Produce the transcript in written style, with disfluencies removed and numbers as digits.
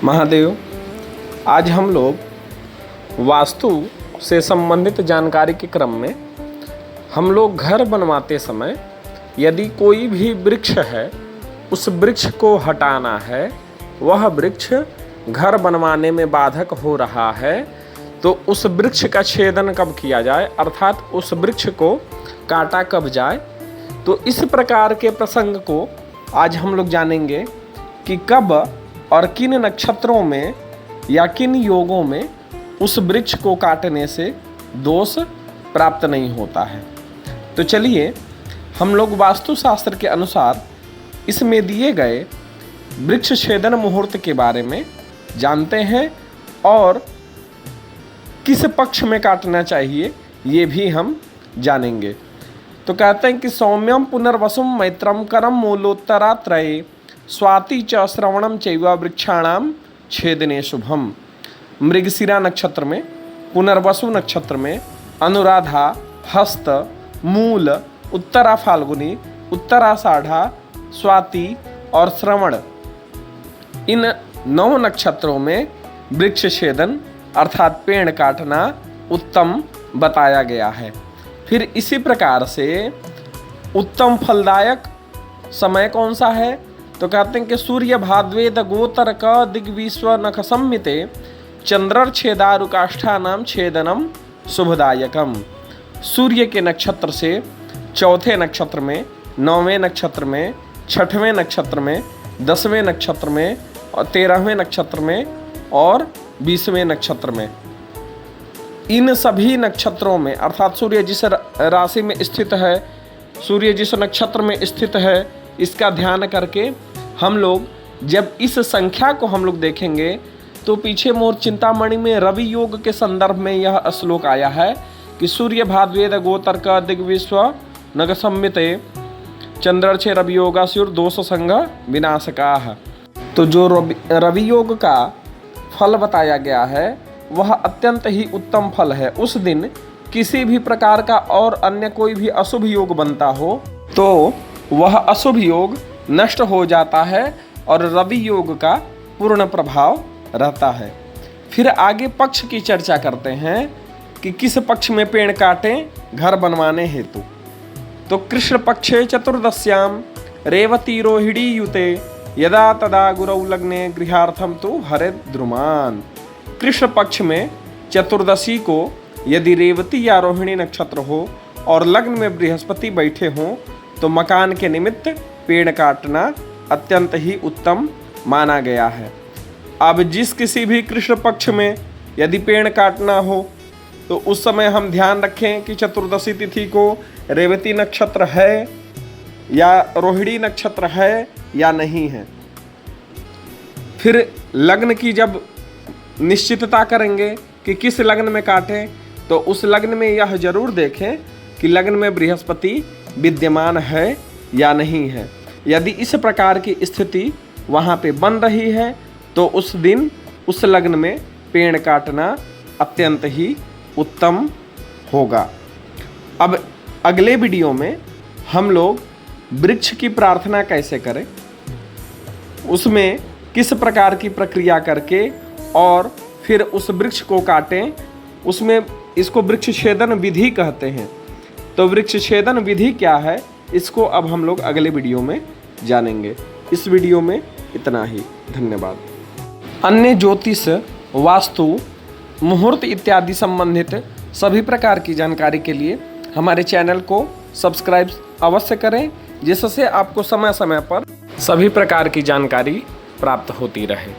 महादेव, आज हम लोग वास्तु से संबंधित जानकारी के क्रम में हम लोग घर बनवाते समय यदि कोई भी वृक्ष है उस वृक्ष को हटाना है, वह वृक्ष घर बनवाने में बाधक हो रहा है, तो उस वृक्ष का छेदन कब किया जाए, अर्थात उस वृक्ष को काटा कब जाए। तो इस प्रकार के प्रसंग को आज हम लोग जानेंगे कि कब और किन नक्षत्रों में या किन योगों में उस वृक्ष को काटने से दोष प्राप्त नहीं होता है। तो चलिए हम लोग वास्तुशास्त्र के अनुसार इसमें दिए गए वृक्ष छेदन मुहूर्त के बारे में जानते हैं और किस पक्ष में काटना चाहिए ये भी हम जानेंगे। तो कहते हैं कि सौम्यम पुनर्वसुम मैत्रम करम मूलोत्तरात्रये स्वाति च श्रवणम चैव वृक्षाणाम छेदने शुभम। मृगशिरा नक्षत्र में, पुनर्वसु नक्षत्र में, अनुराधा, हस्त, मूल, उत्तरा फाल्गुनी, उत्तराषाढ़ा, स्वाति और श्रवण, इन 9 नक्षत्रों में वृक्ष छेदन अर्थात पेड़ काटना उत्तम बताया गया है। फिर इसी प्रकार से उत्तम फलदायक समय कौन सा है, तो कहते हैं कि सूर्य भाद्वेद गोतर क दिग्विश्व नख सम्मिते चंद्रच्छेदारुकाष्ठानाम छेदनम शुभदायकम। सूर्य के नक्षत्र से चौथे नक्षत्र में, 9वें नक्षत्र में, 6वें नक्षत्र में, 10वें नक्षत्र में और 13वें नक्षत्र में और 20वें नक्षत्र में, इन सभी नक्षत्रों में अर्थात सूर्य जिस राशि में स्थित है, सूर्य जिस नक्षत्र में स्थित है, इसका ध्यान करके हम लोग जब इस संख्या को हम लोग देखेंगे तो पीछे मोर चिंतामणि में रवि योग के संदर्भ में यह श्लोक आया है कि सूर्य भाद्वेद गोतर्क दिग्विश्व नग सम्मिते चंद्रच्छे रवि योगासुर दोष संग विनाशकाः। तो जो रवि योग का फल बताया गया है वह अत्यंत ही उत्तम फल है। उस दिन किसी भी प्रकार का और अन्य कोई भी अशुभ योग बनता हो तो वह अशुभ योग नष्ट हो जाता है और रवि योग का पूर्ण प्रभाव रहता है। फिर आगे पक्ष की चर्चा करते हैं कि किस पक्ष में पेड़ काटें घर बनवाने हेतु। तो कृष्ण पक्षे चतुर्दश्याम रेवती रोहिणी युते यदा तदा गुरौ लग्ने गृहार्थम तो हरित द्रुमान। कृष्ण पक्ष में चतुर्दशी को यदि रेवती या रोहिणी नक्षत्र हो और लग्न में बृहस्पति बैठे हों तो मकान के निमित्त पेड़ काटना अत्यंत ही उत्तम माना गया है। अब जिस किसी भी कृष्ण पक्ष में यदि पेड़ काटना हो तो उस समय हम ध्यान रखें कि चतुर्दशी तिथि को रेवती नक्षत्र है या रोहिणी नक्षत्र है या नहीं है। फिर लग्न की जब निश्चितता करेंगे कि किस लग्न में काटें तो उस लग्न में यह जरूर देखें कि लग्न में बृहस्पति विद्यमान है या नहीं है। यदि इस प्रकार की स्थिति वहाँ पे बन रही है तो उस दिन उस लग्न में पेड़ काटना अत्यंत ही उत्तम होगा। अब अगले वीडियो में हम लोग वृक्ष की प्रार्थना कैसे करें, उसमें किस प्रकार की प्रक्रिया करके और फिर उस वृक्ष को काटें, उसमें इसको वृक्ष छेदन विधि कहते हैं। तो वृक्ष छेदन विधि क्या है इसको अब हम लोग अगले वीडियो में जानेंगे। इस वीडियो में इतना ही, धन्यवाद। अन्य ज्योतिष, वास्तु, मुहूर्त इत्यादि संबंधित सभी प्रकार की जानकारी के लिए हमारे चैनल को सब्सक्राइब अवश्य करें, जिससे आपको समय समय पर सभी प्रकार की जानकारी प्राप्त होती रहे।